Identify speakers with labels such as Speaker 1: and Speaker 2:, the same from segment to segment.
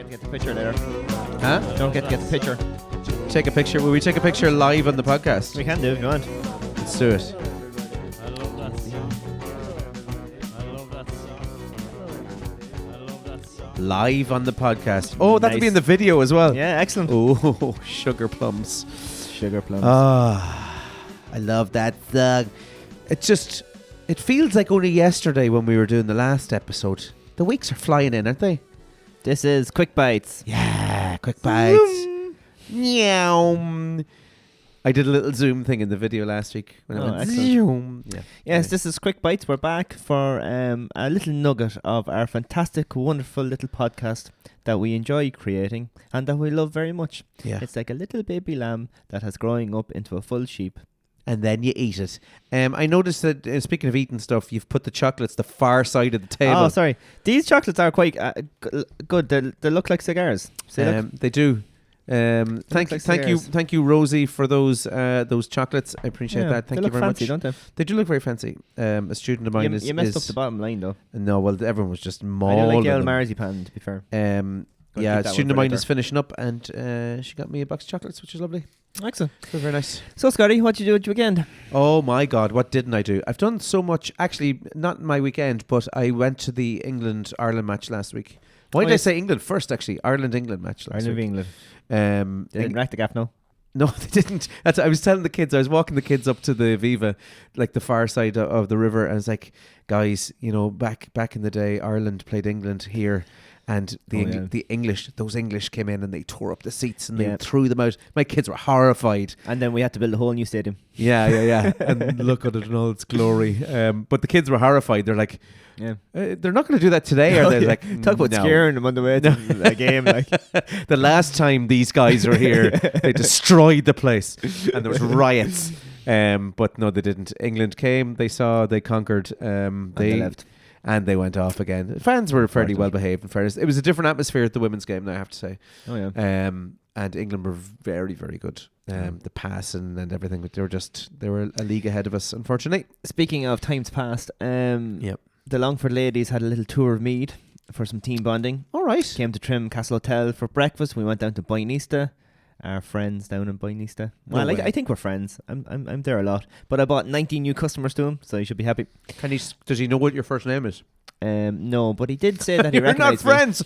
Speaker 1: get to get the picture later.
Speaker 2: Huh?
Speaker 1: Don't get to get the picture.
Speaker 2: Take a picture. Will we take a picture live on the podcast?
Speaker 1: We can do if you want.
Speaker 2: Let's do it.
Speaker 3: I love that song. I love that song. I love that song.
Speaker 2: Live on the podcast. Oh, that'll
Speaker 1: Nice.
Speaker 2: be in the video as well.
Speaker 1: Yeah, excellent.
Speaker 2: Oh, sugar plums.
Speaker 1: Sugar plums.
Speaker 2: Ah, I love that song. It feels like only yesterday when we were doing the last episode. The weeks are flying in, aren't they?
Speaker 1: This is Quick Bites.
Speaker 2: Yeah, quick bites. Meow. I did a little Zoom thing in the video last week. When I went
Speaker 1: excellent.
Speaker 2: Zoom. Yeah.
Speaker 1: Yes, this is Quick Bites. We're back for a little nugget of our fantastic, wonderful little podcast that we enjoy creating and that we love very much.
Speaker 2: Yeah.
Speaker 1: It's like a little baby lamb that has growing up into a full sheep.
Speaker 2: And then you eat it. I noticed that, speaking of eating stuff, you've put the chocolates the far side of the table.
Speaker 1: Oh, sorry. These chocolates are quite good. They look like cigars.
Speaker 2: They do. Thank you, Rosie, for those chocolates. I appreciate that. Thank you very
Speaker 1: fancy,
Speaker 2: much.
Speaker 1: Don't they?
Speaker 2: They do look very fancy. A student of mine
Speaker 1: You messed up the bottom line though.
Speaker 2: No, well, everyone was just
Speaker 1: I
Speaker 2: mauling
Speaker 1: do like the
Speaker 2: them.
Speaker 1: marzipan, to be fair.
Speaker 2: Yeah, a
Speaker 1: keep that
Speaker 2: student
Speaker 1: one
Speaker 2: of
Speaker 1: for
Speaker 2: mine
Speaker 1: later.
Speaker 2: is finishing up, and she got me a box of chocolates, which is lovely.
Speaker 1: Excellent.
Speaker 2: They're very nice.
Speaker 1: So, Scotty, what did you do at your weekend?
Speaker 2: Oh my God, what didn't I do? I've done so much. Actually, not my weekend, but I went to the England-Ireland match last week. Why did I say England first, actually? Ireland-England match last week.
Speaker 1: England.
Speaker 2: They
Speaker 1: Didn't rack the gap, no?
Speaker 2: No, they didn't. I was telling the kids, I was walking the kids up to the Viva, like the far side of the river, and I was like, guys, back in the day, Ireland played England here. And the English, those English came in and they tore up the seats and they threw them out. My kids were horrified.
Speaker 1: And then we had to build a whole new stadium.
Speaker 2: Yeah. And look at it in all its glory. But the kids were horrified. They're like, they're not going to do that today, are they? Like,
Speaker 1: talk about scaring them on the way to the game. Like,
Speaker 2: the last time these guys were here, they destroyed the place and there was riots. But no, they didn't. England came, they conquered. They left. And they went off again. Fans were fairly well behaved, in fairness. It was a different atmosphere at the women's game, now I have to say.
Speaker 1: Oh, yeah.
Speaker 2: And England were very, very good. The passing and everything, they were a league ahead of us, unfortunately.
Speaker 1: Speaking of times past, the Longford ladies had a little tour of Meath for some team bonding.
Speaker 2: All right.
Speaker 1: Came to Trim Castle Hotel for breakfast. We went down to Boynista. Our friends down in Boynista. Well, I think we're friends. I'm there a lot. But I bought 19 new customers to him, so he should be happy.
Speaker 2: Does he know what your first name is?
Speaker 1: No, but he did say that he
Speaker 2: You're not
Speaker 1: recognised me.
Speaker 2: friends.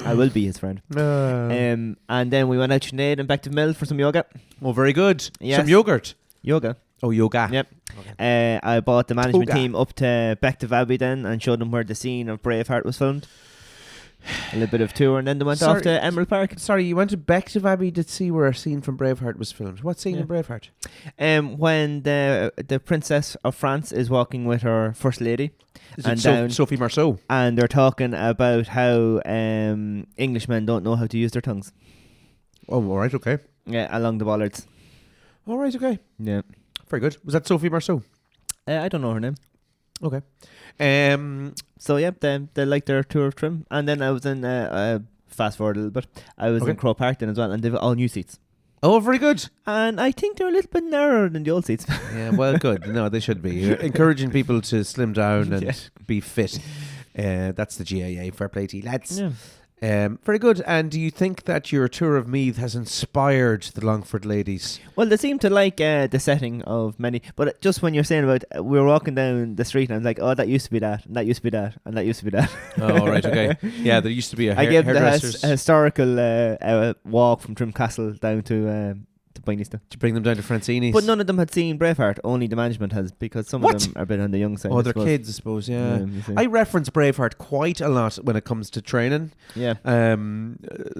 Speaker 1: I will be his friend. And then we went out to Sinead and back to Mill for some yoga.
Speaker 2: Oh, very good.
Speaker 1: Yes.
Speaker 2: Some yogurt.
Speaker 1: Yoga.
Speaker 2: Oh, yoga.
Speaker 1: Yep.
Speaker 2: Okay.
Speaker 1: I bought the management
Speaker 2: Toga.
Speaker 1: team up to Bective Abbey then and showed them where the scene of Braveheart was filmed. A little bit of tour, and then they went off to Emerald Park.
Speaker 2: Sorry, you went to Bective Abbey to see where a scene from Braveheart was filmed. What scene in Braveheart?
Speaker 1: When the Princess of France is walking with her First Lady.
Speaker 2: Is it Sophie Marceau?
Speaker 1: And they're talking about how Englishmen don't know how to use their tongues.
Speaker 2: Oh, all right, okay.
Speaker 1: Yeah, along the bollards.
Speaker 2: All right, okay.
Speaker 1: Yeah.
Speaker 2: Very good. Was that Sophie Marceau?
Speaker 1: I don't know her name.
Speaker 2: Okay.
Speaker 1: So yeah, they liked their tour of Trim, and then I was in fast forward a little bit. I was in Crow Park then as well, and they've all new seats.
Speaker 2: Oh, very good.
Speaker 1: And I think they're a little bit narrower than the old seats.
Speaker 2: Yeah, well, good. No, they should be. You're encouraging people to slim down and be fit. That's the GAA. Fair play to you, lads.
Speaker 1: Yeah.
Speaker 2: Very good. And do you think that your tour of Meath has inspired the Longford ladies?
Speaker 1: Well, they seem to like the setting of many, but just when you're saying about we were walking down the street and I was like, oh, that used to be that, and that used to be that, and that used to be that.
Speaker 2: Oh, right, okay. Yeah, there used to be a
Speaker 1: I gave them
Speaker 2: hairdressers.
Speaker 1: a historical walk from Trim Castle down to Boynista.
Speaker 2: To bring them down to Francini's.
Speaker 1: But none of them had seen Braveheart, only the management has, because some of them are a bit on the young side.
Speaker 2: Oh, they're kids, I suppose, yeah. I reference Braveheart quite a lot when it comes to training.
Speaker 1: Yeah.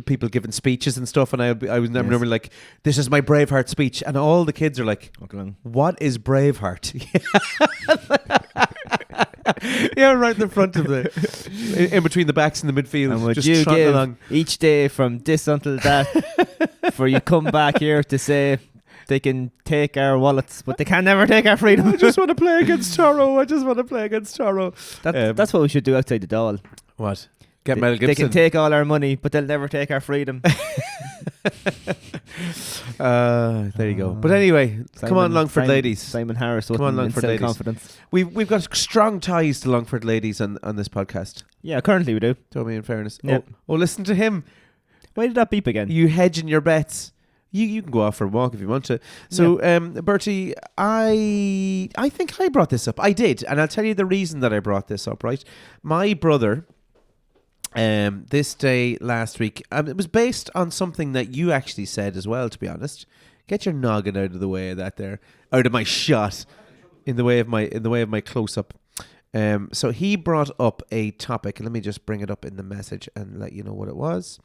Speaker 2: People giving speeches and stuff, and I was never like, this is my Braveheart speech, and all the kids are like, what is Braveheart? Yeah, right in the front of in between the backs and the midfield.
Speaker 1: And would
Speaker 2: just
Speaker 1: you give
Speaker 2: along.
Speaker 1: each day from this until that for you come back here to say they can take our wallets, but they can never take our freedom?
Speaker 2: I just want to play against Toro.
Speaker 1: That's what we should do outside the Dáil.
Speaker 2: What? Get Mel Gibson.
Speaker 1: They can take all our money, but they'll never take our freedom.
Speaker 2: There you go. But anyway, come on, Longford ladies.
Speaker 1: Simon Harris.
Speaker 2: Come on, Longford ladies.
Speaker 1: Confidence.
Speaker 2: We've got strong ties to Longford ladies on this podcast.
Speaker 1: Yeah, currently we do.
Speaker 2: Tommy, in fairness.
Speaker 1: Yeah.
Speaker 2: Oh, listen to him.
Speaker 1: Why did that beep again?
Speaker 2: You hedging your bets. You can go off for a walk if you want to. So, Bertie, I think I brought this up. I did, and I'll tell you the reason that I brought this up. Right, my brother, this day last week, it was based on something that you actually said as well. To be honest, get your noggin out of the way of that there, out of my shot, in the way of my close up. So he brought up a topic. Let me just bring it up in the message and let you know what it was.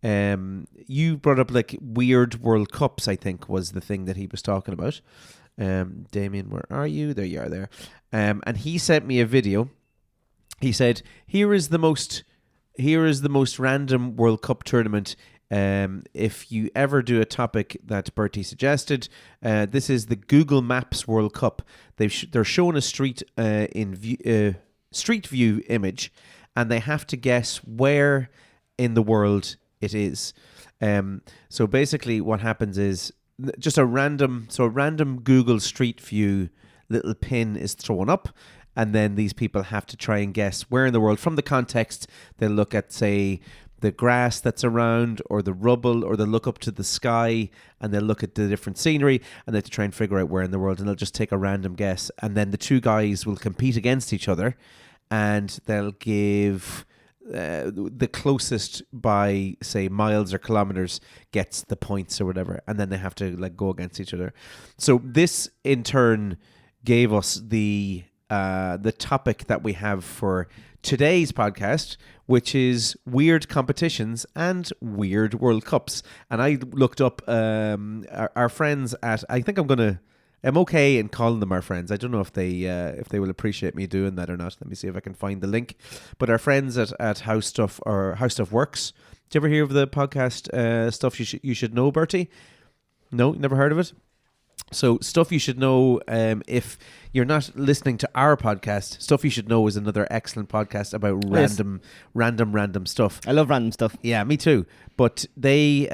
Speaker 2: You brought up like weird World Cups, I think was the thing that he was talking about. Damien, where are you? There you are there. And he sent me a video. He said, here is the most random World Cup tournament. If you ever do a topic that Bertie suggested, this is the Google Maps World Cup. They're showing a street street view image, and they have to guess where in the world it is. So basically, what happens is just a random Google Street View little pin is thrown up, and then these people have to try and guess where in the world. From the context, they'll look at, say, the grass that's around, or the rubble, or they'll look up to the sky, and they'll look at the different scenery, and they have to try and figure out where in the world, and they'll just take a random guess. And then the two guys will compete against each other, and they'll give the closest by, say, miles or kilometers gets the points or whatever, and then they have to like go against each other. So this in turn gave us the topic that we have for today's podcast, which is weird competitions and weird World Cups. And I looked up our friends at, I think I'm okay in calling them our friends. I don't know if they will appreciate me doing that or not. Let me see if I can find the link. But our friends at How Stuff or How Stuff Works. Did you ever hear of the podcast Stuff You Should Know, Bertie? No, never heard of it? So Stuff You Should Know, if you're not listening to our podcast, Stuff You Should Know is another excellent podcast about random stuff.
Speaker 1: I love random stuff.
Speaker 2: Yeah, me too. But they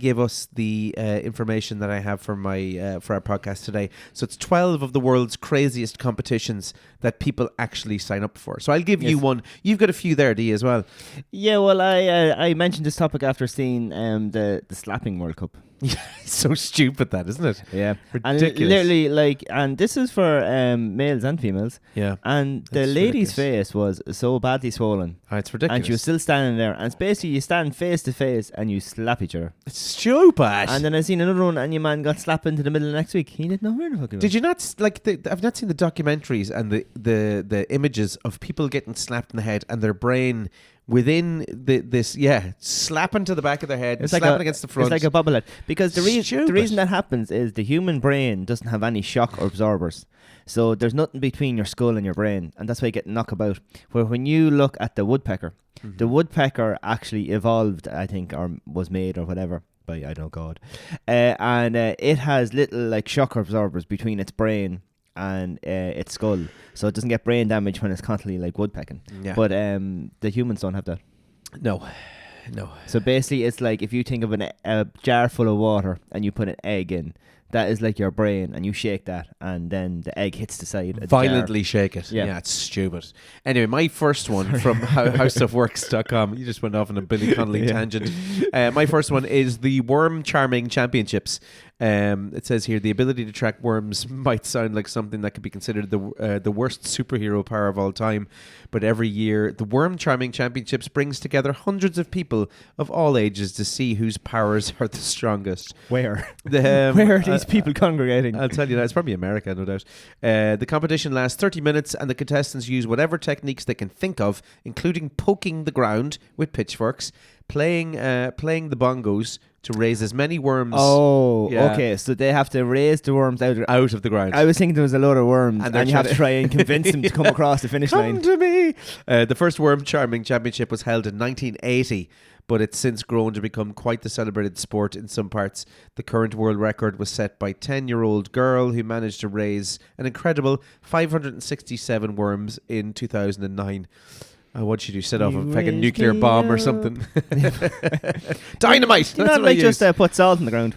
Speaker 2: gave us the information that I have for our podcast today. So it's 12 of the world's craziest competitions that people actually sign up for. So I'll give you one. You've got a few there, do you, as well?
Speaker 1: Yeah, well, I mentioned this topic after seeing the slapping World Cup.
Speaker 2: Yeah, it's so stupid that, isn't it?
Speaker 1: Yeah,
Speaker 2: ridiculous.
Speaker 1: And literally, and this is for males and females.
Speaker 2: Yeah,
Speaker 1: and the lady's face was so badly swollen.
Speaker 2: Oh, it's ridiculous.
Speaker 1: And she was still standing there, and it's basically you stand face to face and you slap each other.
Speaker 2: It's stupid.
Speaker 1: And then I seen another one, and your man got slapped into the middle of next week. He didn't know where the fuck he was.
Speaker 2: Did you not I've not seen the documentaries and the images of people getting slapped in the head and their brain within this slapping to the back of their head, it's slapping against the front.
Speaker 1: It's like a bobblehead. Because the reason that happens is the human brain doesn't have any shock absorbers. So there's nothing between your skull and your brain, and that's why you get knocked about. Where when you look at the woodpecker, the woodpecker actually evolved, I think, or was made or whatever by, I don't know, God. And it has little like shock absorbers between its brain and its skull, so it doesn't get brain damage when it's constantly like woodpecking. Yeah. But the humans don't have that.
Speaker 2: No.
Speaker 1: So basically, it's like if you think of a jar full of water and you put an egg in, that is like your brain, and you shake that, and then the egg hits the side.
Speaker 2: Violently shake it. Yeah, it's stupid. Anyway, my first one from howstuffworks.com. You just went off on a Billy Connolly tangent. My first one is the Worm Charming Championships. It says here, the ability to track worms might sound like something that could be considered the worst superhero power of all time, but every year the Worm Charming Championships brings together hundreds of people of all ages to see whose powers are the strongest.
Speaker 1: Where are these people congregating?
Speaker 2: I'll tell you that. It's probably America, no doubt. The competition lasts 30 minutes, and the contestants use whatever techniques they can think of, including poking the ground with pitchforks, playing the bongos to raise as many worms.
Speaker 1: Oh, okay. So they have to raise the worms out
Speaker 2: of the ground.
Speaker 1: I was thinking there was a load of worms, and you have to try and convince them to come across the finish line.
Speaker 2: Come to me. The first Worm Charming Championship was held in 1980, but it's since grown to become quite the celebrated sport in some parts. The current world record was set by 10-year-old girl who managed to raise an incredible 567 worms in 2009. What'd she do? Set off a fucking nuclear bomb or something? Dynamite!
Speaker 1: You not like just put salt in the ground?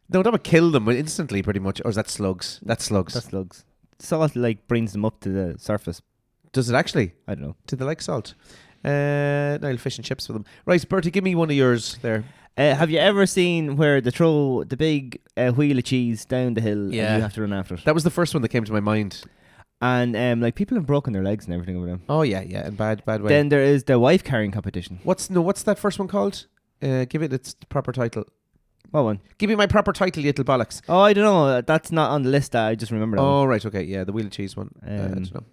Speaker 2: No, that would kill them instantly, pretty much. Or is that slugs? That's slugs.
Speaker 1: That's slugs. Salt like brings them up to the surface.
Speaker 2: Does it actually?
Speaker 1: I don't know.
Speaker 2: Do they like salt? Nile fish and chips for them. Right, Bertie, give me one of yours there.
Speaker 1: Have you ever seen where they throw the big wheel of cheese down the hill and you have to run after it?
Speaker 2: That was the first one that came to my mind.
Speaker 1: And like people have broken their legs and everything over them.
Speaker 2: Oh yeah, in bad way.
Speaker 1: Then there is the wife carrying competition.
Speaker 2: What's that first one called? Give it its proper title.
Speaker 1: What one?
Speaker 2: Give me my proper title, you little bollocks.
Speaker 1: Oh, I don't know. That's not on the list. I just remember that.
Speaker 2: Oh,
Speaker 1: one.
Speaker 2: right, okay, yeah, the wheel of cheese one. I don't know.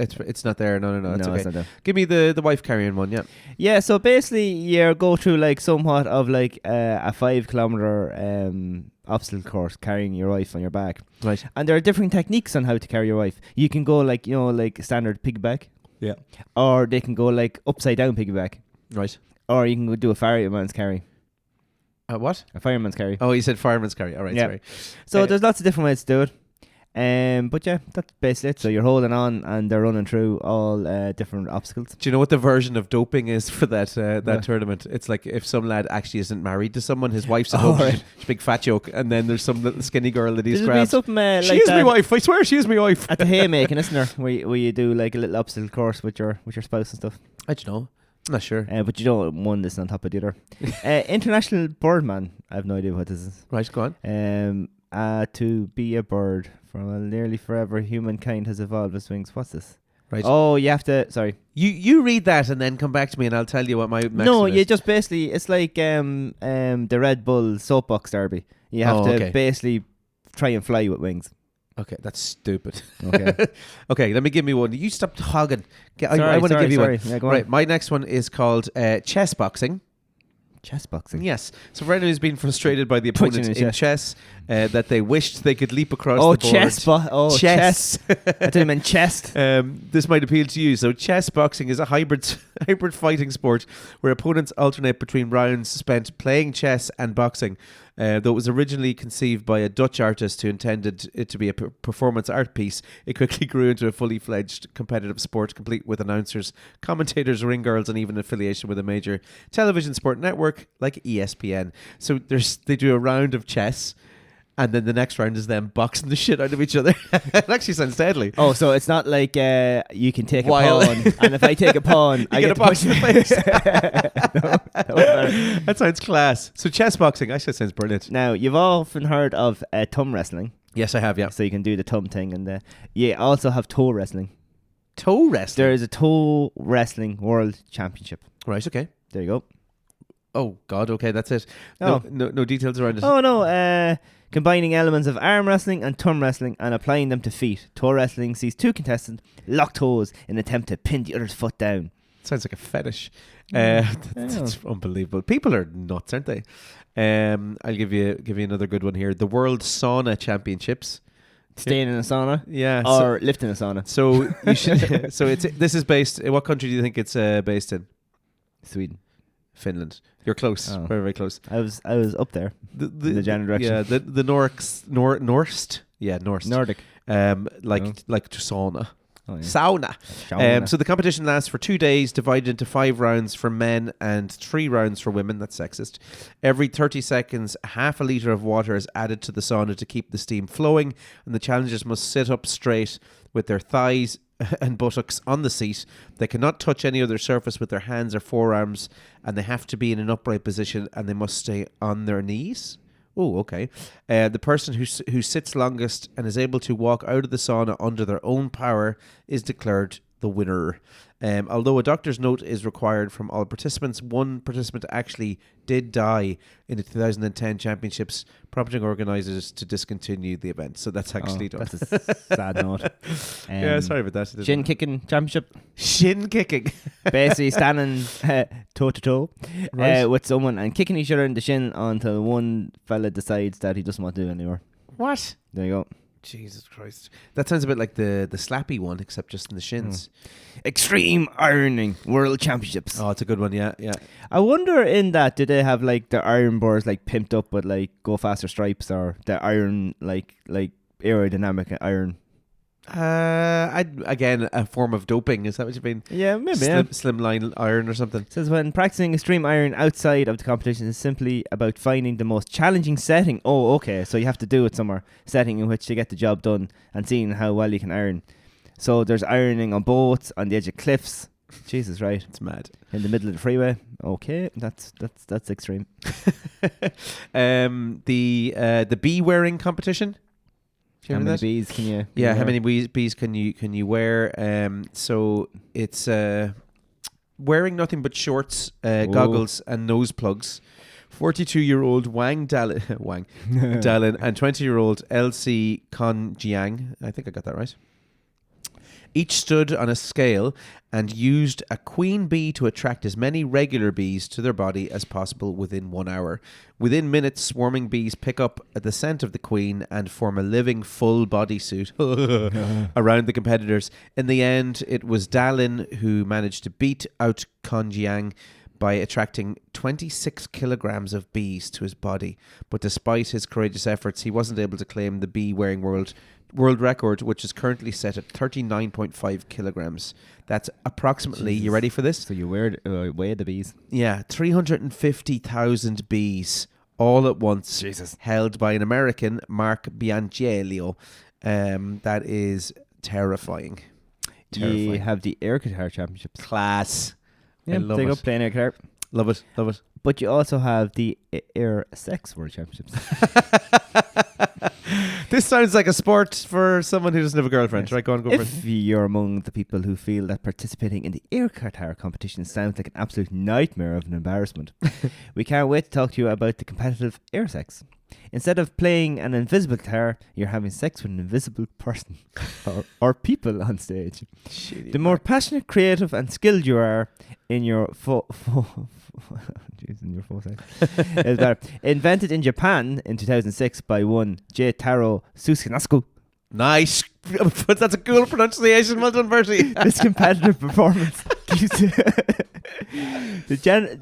Speaker 2: It's not there. No, it's okay.
Speaker 1: It's not there.
Speaker 2: Give me the wife carrying one. Yeah.
Speaker 1: Yeah. So basically, you go through like somewhat of like a 5 kilometer obstacle course, carrying your wife on your back.
Speaker 2: Right.
Speaker 1: And there are different techniques on how to carry your wife. You can go like like standard piggyback.
Speaker 2: Yeah.
Speaker 1: Or they can go like upside down piggyback.
Speaker 2: Right.
Speaker 1: Or you can go do a fireman's carry.
Speaker 2: What?
Speaker 1: A fireman's carry.
Speaker 2: Oh, you said fireman's carry. All right.
Speaker 1: Yeah.
Speaker 2: Sorry.
Speaker 1: So there's lots of different ways to do it. But yeah, that's basically it. So you're holding on and they're running through all different obstacles.
Speaker 2: Do you know what the version of doping is for that tournament? It's like if some lad actually isn't married to someone, his wife's at home,
Speaker 1: right.
Speaker 2: she's a big fat joke, and then there's some little skinny girl that he's
Speaker 1: There'll be
Speaker 2: grabbed.
Speaker 1: something
Speaker 2: She
Speaker 1: like
Speaker 2: is
Speaker 1: that
Speaker 2: my wife. I swear she is my wife.
Speaker 1: at the haymaking, isn't there? Where you do like a little obstacle course with your spouse and stuff.
Speaker 2: I don't know. I'm not sure.
Speaker 1: But you don't one this on top of the other. International Birdman. I have no idea what this is.
Speaker 2: Right, go on.
Speaker 1: To be a bird for nearly forever, humankind has evolved its wings. What's this?
Speaker 2: Right.
Speaker 1: Oh, you have to. Sorry.
Speaker 2: You read that and then come back to me and I'll tell you what my
Speaker 1: No,
Speaker 2: is.
Speaker 1: you just basically it's like the Red Bull soapbox derby. You have to basically try and fly with wings.
Speaker 2: Okay, that's stupid.
Speaker 1: Okay.
Speaker 2: Okay, let me give me one. You stop hogging.
Speaker 1: I
Speaker 2: want to give you one.
Speaker 1: Yeah, go
Speaker 2: right,
Speaker 1: on.
Speaker 2: my next one is called chess boxing.
Speaker 1: Chess boxing.
Speaker 2: Yes. So for anyone who's been frustrated by the
Speaker 1: Punching
Speaker 2: opponent
Speaker 1: in
Speaker 2: in chess, that they wished they could leap across
Speaker 1: Oh,
Speaker 2: the board.
Speaker 1: chess. I thought you meant chest.
Speaker 2: This might appeal to you. So chess boxing is a hybrid fighting sport where opponents alternate between rounds spent playing chess and boxing. Though it was originally conceived by a Dutch artist who intended it to be a performance art piece, it quickly grew into a fully fledged competitive sport, complete with announcers, commentators, ring girls, and even affiliation with a major television sport network like ESPN. So they do a round of chess, and then the next round is them boxing the shit out of each other. It actually sounds deadly.
Speaker 1: Oh, so it's not like you can take
Speaker 2: While-
Speaker 1: a pawn, and if I take a pawn, I
Speaker 2: get
Speaker 1: get
Speaker 2: a box in the face.
Speaker 1: No.
Speaker 2: That sounds class. So chess boxing actually sounds brilliant.
Speaker 1: Now, you've often heard of thumb wrestling.
Speaker 2: Yes, I have, yeah.
Speaker 1: So you can do the thumb thing, and you also have toe wrestling.
Speaker 2: Toe wrestling?
Speaker 1: There is a toe wrestling world championship.
Speaker 2: Right, okay.
Speaker 1: There you go.
Speaker 2: Oh, God, okay, that's it.
Speaker 1: Oh.
Speaker 2: No details around it.
Speaker 1: Oh no, combining elements of arm wrestling and thumb wrestling and applying them to feet. Toe wrestling sees two contestants lock toes in an attempt to pin the other's foot down.
Speaker 2: Sounds like a fetish. That's unbelievable. People are nuts, aren't they? I'll give you another good one here. The World Sauna Championships.
Speaker 1: Staying in a sauna?
Speaker 2: Yeah.
Speaker 1: Or lifting a sauna?
Speaker 2: So you should. So this is based. In what country do you think it's based in?
Speaker 1: Sweden.
Speaker 2: Finland. You're close.
Speaker 1: Oh.
Speaker 2: Very, very close.
Speaker 1: I was up there. In the general direction.
Speaker 2: Yeah. The Norst. Yeah, Norst.
Speaker 1: Nordic.
Speaker 2: Like to sauna.
Speaker 1: Oh, yeah.
Speaker 2: Sauna. So the competition lasts for 2 days, divided into 5 rounds for men and 3 rounds for women. That's sexist. Every 30 seconds, half a litre of water is added to the sauna to keep the steam flowing, and the challengers must sit up straight with their thighs and buttocks on the seat. They cannot touch any other surface with their hands or forearms, and they have to be in an upright position, and they must stay on their knees. Oh, okay. The person who sits longest and is able to walk out of the sauna under their own power is declared the winner. Although a doctor's note is required from all participants, one participant actually did die in the 2010 championships, prompting organisers to discontinue the event. So that's actually done.
Speaker 1: That's a sad note.
Speaker 2: Yeah, sorry about that.
Speaker 1: Shin kicking championship.
Speaker 2: Shin kicking.
Speaker 1: Basically standing toe to toe with someone and kicking each other in the shin until one fella decides that he doesn't want to do it anymore.
Speaker 2: What?
Speaker 1: There you go.
Speaker 2: Jesus Christ. That sounds a bit like the slappy one, except just in the shins.
Speaker 1: Extreme Ironing World Championships.
Speaker 2: Oh, it's a good one, yeah.
Speaker 1: I wonder in that, do they have like the iron bars like pimped up with like go faster stripes, or the iron like aerodynamic iron?
Speaker 2: Again, a form of doping. Is that what you mean?
Speaker 1: Yeah, maybe.
Speaker 2: Slimline iron or something.
Speaker 1: It says when practicing extreme iron outside of the competition is simply about finding the most challenging setting. Oh, okay. So you have to do it somewhere, setting in which to get the job done and seeing how well you can iron. So there's ironing on boats, on the edge of cliffs, Jesus, right.
Speaker 2: It's mad.
Speaker 1: In the middle of the freeway. Okay, that's extreme.
Speaker 2: The bee wearing competition. Do you
Speaker 1: How
Speaker 2: remember
Speaker 1: many
Speaker 2: that?
Speaker 1: bees can you?
Speaker 2: Yeah, how
Speaker 1: wear?
Speaker 2: many bees can you wear? So it's wearing nothing but shorts, goggles, and nose plugs. 42-year-old Wang Dallin, Dallin, and 20-year-old Elsie Con Jiang. I think I got that right. Each stood on a scale and used a queen bee to attract as many regular bees to their body as possible within 1 hour. Within minutes, swarming bees pick up the scent of the queen and form a living full bodysuit around the competitors. In the end, it was Dallin who managed to beat out Konjiang by attracting 26 kilograms of bees to his body. But despite his courageous efforts, he wasn't able to claim the bee-wearing world record, which is currently set at 39.5 kilograms. That's approximately,
Speaker 1: Jesus.
Speaker 2: you ready for this?
Speaker 1: So you weigh the bees.
Speaker 2: Yeah, 350,000 bees all at once.
Speaker 1: Jesus.
Speaker 2: Held by an American, Mark Bianciello. That is terrifying.
Speaker 1: You have the air guitar championships.
Speaker 2: Class.
Speaker 1: Yeah,
Speaker 2: I love
Speaker 1: take
Speaker 2: it.
Speaker 1: up playing air guitar.
Speaker 2: Love it. Love it.
Speaker 1: But you also have the air sex world championships.
Speaker 2: This sounds like a sport for someone who doesn't have a girlfriend.
Speaker 1: Yes.
Speaker 2: Right, go on, go for it.
Speaker 1: If you're among the people who feel that participating in the air guitar competition sounds like an absolute nightmare of an embarrassment, we can't wait to talk to you about the competitive air sex. Instead of playing an invisible guitar, you're having sex with an invisible person or people on stage. The more passionate, creative, and skilled you are in your is better. Invented in Japan in 2006 by one J-Taro Susanasku.
Speaker 2: Nice. That's a cool pronunciation. Well done, Bertie.
Speaker 1: This competitive performance keeps the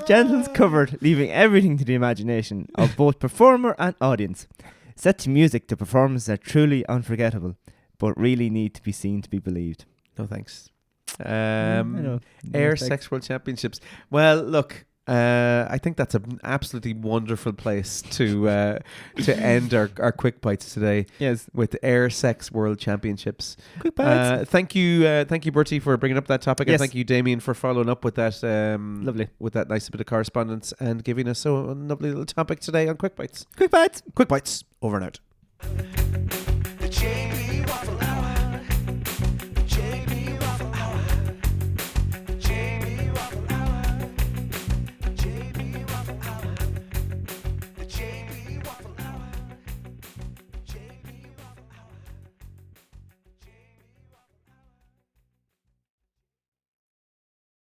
Speaker 1: genitals covered, leaving everything to the imagination of both performer and audience. Set to music, the performances are truly unforgettable, but really need to be seen to be believed.
Speaker 2: No thanks.
Speaker 1: I know.
Speaker 2: Air Sex World Championships. Well, look, I think that's an absolutely wonderful place to end our quick bites today.
Speaker 1: Yes,
Speaker 2: with the Air Sex World Championships.
Speaker 1: quick bites.
Speaker 2: Thank you, Bertie, for bringing up that topic,
Speaker 1: Yes.
Speaker 2: and thank you, Damien, for following up with that.
Speaker 1: Lovely.
Speaker 2: With that nice bit of correspondence and giving us a lovely little topic today on Quick Bites.
Speaker 1: Quick bites.
Speaker 2: Quick Bites. Over and out.